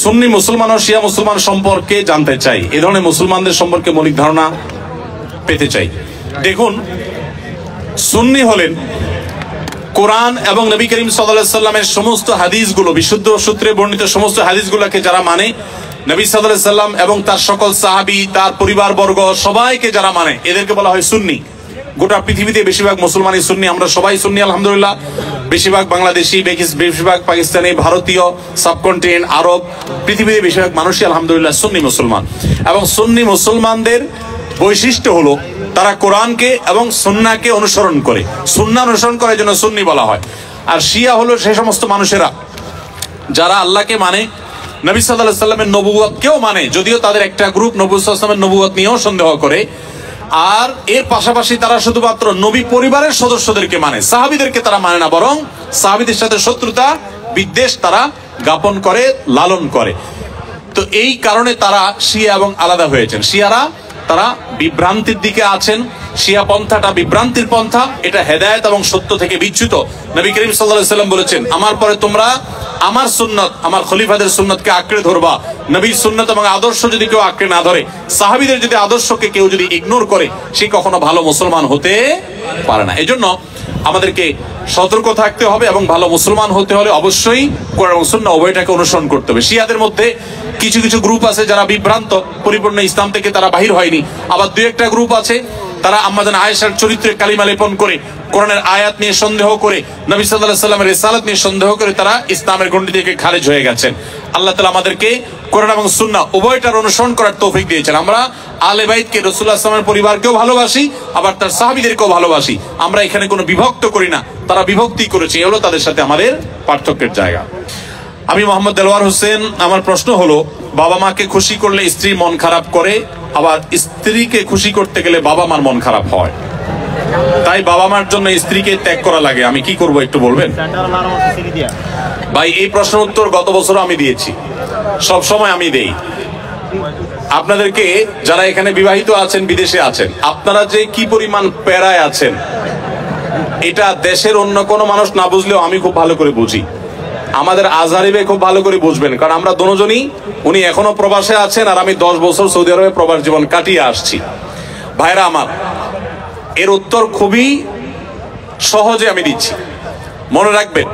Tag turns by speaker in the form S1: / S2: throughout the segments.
S1: সুন্নি মুসলমান ও শিয়া মুসলমান সম্পর্কে জানতে চাই, এ ধরনের মুসলমানদের সম্পর্কে মৌলিক ধারণা পেতে চাই। দেখুন, সুন্নি হলেন কোরআন এবং নবী করিম সাল্লাল্লাহু আলাইহি সাল্লামের সমস্ত হাদিসগুলো, বিশুদ্ধ সূত্রে বর্ণিত সমস্ত হাদিসগুলোকে যারা মানে, নবী সাল্লাল্লাহু আলাইহি সাল্লাম এবং তার সকল সাহাবী, তার পরিবারবর্গ সবাইকে যারা মানে, এদেরকে বলা হয় সুন্নি। গোটা পৃথিবীতে বেশিরভাগ মুসলমানই সুন্নি, আমরা সবাই সুন্নি আলহামদুলিল্লাহ। বেশিরভাগ বাংলাদেশি, বেশিরভাগ পাকিস্তানি, ভারতীয়, সাবকন্টিনেন্ট, আরব, পৃথিবীতে বেশিরভাগ মানুষই আলহামদুলিল্লাহ সুন্নি মুসলমান। এবং সুন্নি মুসলমানদের বৈশিষ্ট্য হলো তারা কোরআনকে এবং সুন্নাহকে অনুসরণ করে, সুন্নাহ অনুসরণ করার জন্য সুন্নি বলা হয়। আর শিয়া হলো সেই সমস্ত মানুষেরা যারা আল্লাহকে মানে, নবী সাল্লাল্লাহু আলাইহি সাল্লামের নবুয়তকেও মানে, যদিও তাদের একটা গ্রুপ নবী সাল্লাল্লাহু আলাইহি সাল্লামের নবুয়ত নিয়েও সন্দেহ করে। আর এর পাশাপাশি তারা শুধুমাত্র নবী পরিবারের সদস্যদেরকে মানে, সাহাবীদেরকে তারা মানে না, বরং সাহাবীদের সাথে শত্রুতা বিদ্বেষ তারা জ্ঞাপন করে, লালন করে। তো এই কারণে তারা শিয়া এবং আলাদা হয়েছেন। শিয়ারা তারা বিভ্রান্তির দিকে আছেন, শিয়া পন্থাটা বিভ্রান্তির পন্থা, এটা হেদায়েত এবং সত্য থেকে বিচ্যুত। নবী করিম সাল্লাল্লাহু আলাইহি সাল্লাম বলেছেন, আমার পরে তোমরা আমার সুন্নত, আমার খলিফাদের সুন্নতকে আঁকড়ে ধরবা। নবীর সুন্নত এবং আদর্শ যদি কেউ আঁকড়ে না ধরে, সাহাবীদের যদি আদর্শকে কেউ যদি ইগনোর করে, সে কখনো ভালো মুসলমান হতে পারে না। এজন্য আমাদেরকে সতর্ক থাকতে হবে এবং ভালো মুসলমান হতে হলে অবশ্যই কোরআন এবং সুন্নাহ উভয়টাকে অনুসরণ করতে হবে। শিয়াদের মধ্যে কিছু কিছু গ্রুপ আছে যারা বিভ্রান্ত, পরিপূর্ণ ইসলাম থেকে তারা বাহির হয়নি। আবার দুই একটা গ্রুপ আছে তারা আম্মাজান আয়েশার চরিত্রে কালিমা লেপন করে, কোরআনের আয়াত নিয়ে সন্দেহ করে, নবী সাল্লাল্লাহু আলাইহি সাল্লামের রিসালাত নিয়ে সন্দেহ করে তারা ইসলামের গণ্ডি থেকে খারিজ হয়ে গেছেন। আল্লাহ তাআলা আমাদেরকে কোরআন এবং সুন্নাহ উভয়টার অনুসরণ করার তৌফিক দিয়েছেন। আমরা আহলে বাইতকে, রাসূলুল্লাহ সাল্লাল্লাহু আলাইহি ওয়াসাল্লামের পরিবারকেও ভালোবাসি, আবার তার সাহাবীদেরকেও ভালোবাসি। আমরা এখানে কোনো বিভক্ত করি না, তারা বিভক্তি করেছে, এ হলো তাদের সাথে আমাদের পার্থক্যের জায়গা। আমি মোহাম্মদ দেলোয়ার হোসেন। আমার প্রশ্ন হলো, বাবা মাকে খুশি করলে স্ত্রী মন খারাপ করে, আবার স্ত্রীকে খুশি করতে গেলে বাবা মার মন খারাপ হয়, তাই বাবা মার জন্য স্ত্রীকে ত্যাগ করা লাগে, আমি কি করব একটু বলবেন? ভাই, এই প্রশ্নের উত্তর গত বছর আমি দিয়েছি, সব সময় আমি দেই। আপনাদেরকে যারা এখানে বিবাহিত আছেন, বিদেশে আছেন, আপনারা যে কি পরিমাণ প্যারায় আছেন, এটা দেশের অন্য কোনো মানুষ না বুঝলেও আমি খুব ভালো করে বুঝি। আমাদের আজহারি ভাই খুব ভালো করে বুঝবেন, কারণ আমরা দুজনই, উনি এখনো প্রবাসে আছেন আর আমি 10 বছর সৌদি আরবে প্রবাস জীবন কাটিয়ে আসছি। ভাইরা আমার, এর উত্তর খুবই সহজে আমি দিচ্ছি। মনে রাখবেন,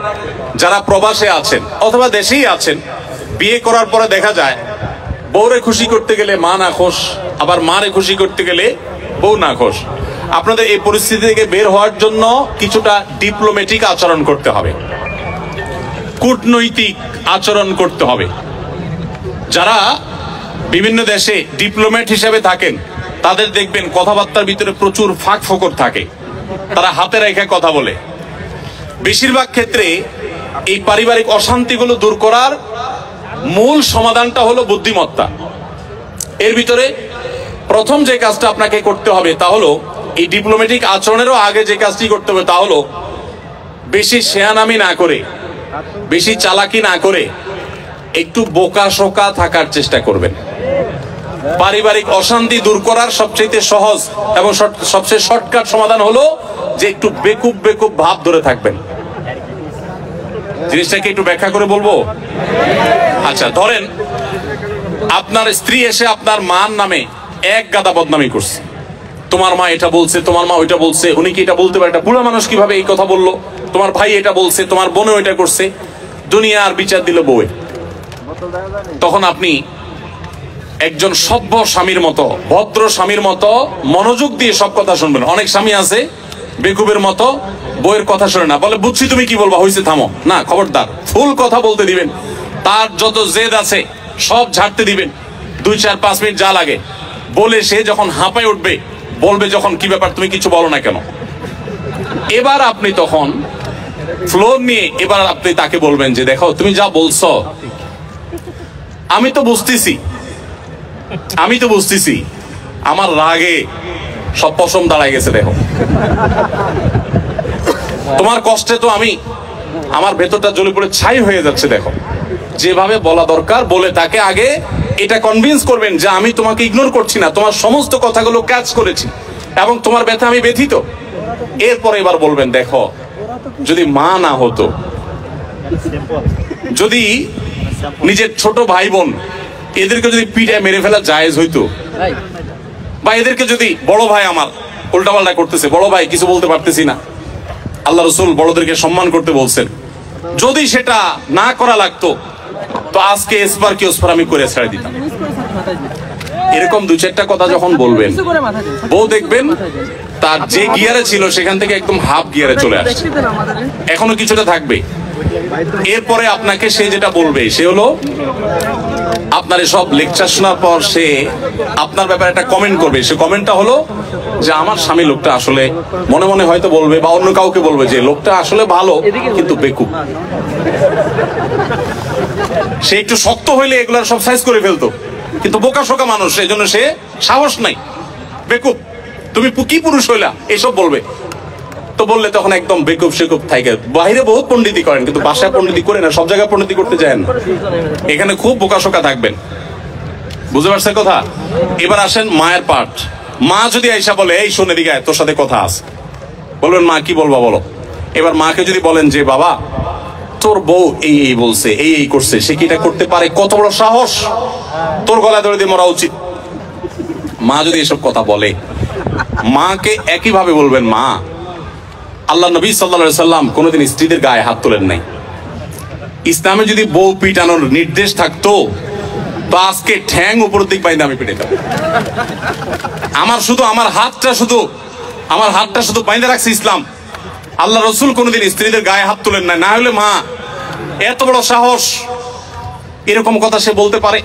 S1: যারা প্রবাসে আছেন অথবা দেশেই আছেন, বিয়ে করার পরে দেখা যায় বউরে খুশি করতে গেলে মা না খুশ, আবার মারে খুশি করতে গেলে বউ না খুশ। আপনাদের এই পরিস্থিতি থেকে বের হওয়ার জন্য কিছুটা ডিপ্লোম্যাটিক আচরণ করতে হবে, কূটনৈতিক আচরণ করতে হবে। যারা বিভিন্ন দেশে ডিপ্লোম্যাট হিসেবে থাকেন, তাদের দেখবেন কথাবার্তার ভিতরে প্রচুর ফাঁক ফোকর থাকে, তারা হাতে রেখে কথা বলে। বেশিরভাগ ক্ষেত্রে এই পারিবারিক অশান্তিগুলো দূর করার মূল সমাধানটা হলো বুদ্ধিমত্তা। এর ভিতরে প্রথম যে কাজটা আপনাকে করতে হবে তা হলো, এই ডিপ্লোম্যাটিক আচরণেরও আগে যে কাজটি করতে হবে তা হলো, বেশি শেয়ানামি না করে, বেশি চালাকি না করে, একটু বোকা শোকা থাকার চেষ্টা করবেন। পারিবারিক অশান্তি দূর করার সবচেয়ে সহজ এবং সবচেয়ে শর্টকাট সমাধান হলো যে একটু বেকুব বেকুব ভাব ধরে থাকবেন। জিনিসটাকে একটু ব্যাখ্যা করে বলবো। আচ্ছা, ধরেন আপনার স্ত্রী এসে আপনার মার নামে এক গাদা বদনামি করছে, তোমার মা এটা বলছে, তোমার মা ওইটা বলছে, উনি কি এটা বলতে পারে, এটা বুড়া মানুষ কিভাবে এই কথা বললো, তোমার ভাই এটা বলছে, তোমার বোনও এটা করছে, দুনিয়ার বিচার দিল বউয়ে। তখন আপনি একজন সভ্য স্বামীর মতো, ভদ্র স্বামীর মতো মনোযোগ দিয়ে সব কথা শুনবেন। অনেক স্বামী আছে বেকুবের মতো, বউয়ের কথা শুনে না, বলে বুঝছি তুমি কি বলবা, হইছে থামো, না খবরদার, ফুল কথা বলতে দিবেন, তার যত জেদ আছে সব ঝাড়তে দিবেন, 2-4-5 মিনিট যা লাগে বলে সে যখন হাঁপায় উঠবে, বলবে যখন কি ব্যাপার তুমি কিছু বলো না কেন, এবার আপনি তখন ফ্লোর নিয়ে এবার আপনি তাকে বলবেন যে দেখো তুমি যা বলছো আমি তো বুঝতেছি আমার রাগে সব পশম দাঁড়ায় গেছে, দেখো তোমার কষ্টে তো আমার ভেতরটা জ্বলে পড়ে ছাই হয়ে যাচ্ছে, দেখো যেভাবে বলা দরকার বলে তাকে আগে এটা কনভিন্স করবেন যে আমি তোমাকে ইগনোর করছি না, তোমার সমস্ত কথাগুলো ক্যাচ করেছি এবং তোমার ব্যথা আমি ব্যথিত। এরপরে এবার বলবেন দেখো যদি মা না হতো, যদি নিজের ছোট ভাই বোন এদেরকে যদি পিঠে মেরে ফেলা জায়েজ হইতো, বা এদেরকে যদি বড় ভাই আমার উল্টাপাল্টা করতেছে, বড় ভাই কিছু বলতে পারতেছি না, আল্লাহ রসুল বড়দেরকে সম্মান করতে বলছেন, যদি সেটা না করা লাগতো তো আজকে এসপার কি ওসপার আমি করে ছেড়ে দিতাম। এরকম দু চারটা কথা যখন বলবেন, বউ দেখবেন তার যে গিয়ারে ছিল সেখান থেকে একদম হাফ গিয়ারে চলে আসছে, এখনো কিছুটা থাকবে। এরপরে আপনাকে সে যেটা বলবে সে হলো, আপনার সব লেকচার শোনার পর সে আপনার ব্যাপারে একটা কমেন্ট করবে। সে কমেন্টটা হলো যে আমার স্বামী লোকটা আসলে, মনে মনে হয়তো বলবে বা অন্য কাউকে বলবে যে লোকটা আসলে ভালো কিন্তু বেকুব। সে একটু শক্ত হইলে এগুলার সব সাইজ করে ফেলতো, কিন্তু বোকা শোকা মানুষ, এই জন্য সে সাহস নাই, বেকুব, তুমি কি পুরুষ হইলা এইসব বলবে। তো বললে তখন একদম বেকুব সেকুব থাকে। বাইরে বহুত পণ্ডিতি করেন কিন্তু বাসায় পণ্ডিতি করে না, সব জায়গায় পণ্ডিতি করতে যায় না। এখানে খুব বোকা শোকা থাকবেন, বুঝতে পারছেন কথা? এবার আসেন মায়ের পার্ট। মা যদি আইসা বলে এই শোনে দিকে তোর সাথে কথা আছে, বলবেন মা কি বলবা বলো। এবার মাকে যদি বলেন যে বাবা তোর বউ এই এই বলছে, এই এই করছে, সে কি এটা করতে পারে, কত বড় সাহস, তোর গলায় ধরে দিয়ে মরা উচিত। মা যদি এসব কথা বলে, মাকে একইভাবে বলবেন মা আল্লাহ নবী সাল্লাল্লাহু আলাইহি সাল্লাম কোনোদিন স্ত্রীদের গায়ে হাত তোলেন নাই। ইসলামে যদি বউ পিটানোর নির্দেশ থাকতো তো আজকে ঠ্যাং উপরের দিক বাইন্দা আমি পিটাইতাম। আমার হাতটা শুধু বাইন্দা রাখছে ইসলাম। আল্লাহ রসুল কোনোদিন স্ত্রীদের গায়ে হাত তোলেন না। না হলে মা এত বড় সাহস, এরকম কথা সে বলতে পারে।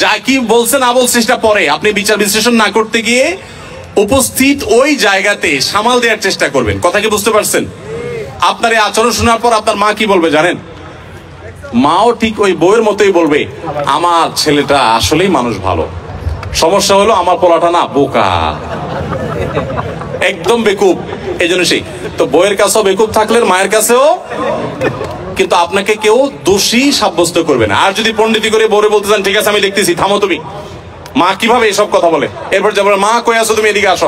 S1: যা কি বলছে না বলছে সেটা পরে, আপনি বিচার বিশ্লেষণ না করতে গিয়ে উপস্থিত ওই জায়গাতে সামাল দেওয়ার চেষ্টা করবেন। কথা কি বুঝতে পারছেন? আপনার এই আচরণ শোনার পর আপনার মা কি বলবে জানেন? মাও ঠিক ওই বউয়ের মতোই বলবে আমার ছেলেটা আসলেই মানুষ ভালো, সমস্যা হলো আমার পোলাটা না বোকা, একদম বেকুব। এই জন্য সেই তো বউয়ের কাছেও বেকুব থাকলে মায়ের কাছেও, কিন্তু আপনাকে কেউ দোষী সাব্যস্ত করবে না। আর যদি পণ্ডিতি করে বউরে বলতে চান ঠিক আছে আমি দেখতেছি, থামো তুমি, মা কিভাবে এসব কথা বলে, এরপর যাবো মা কই আছো তুমি এদিকে আসো।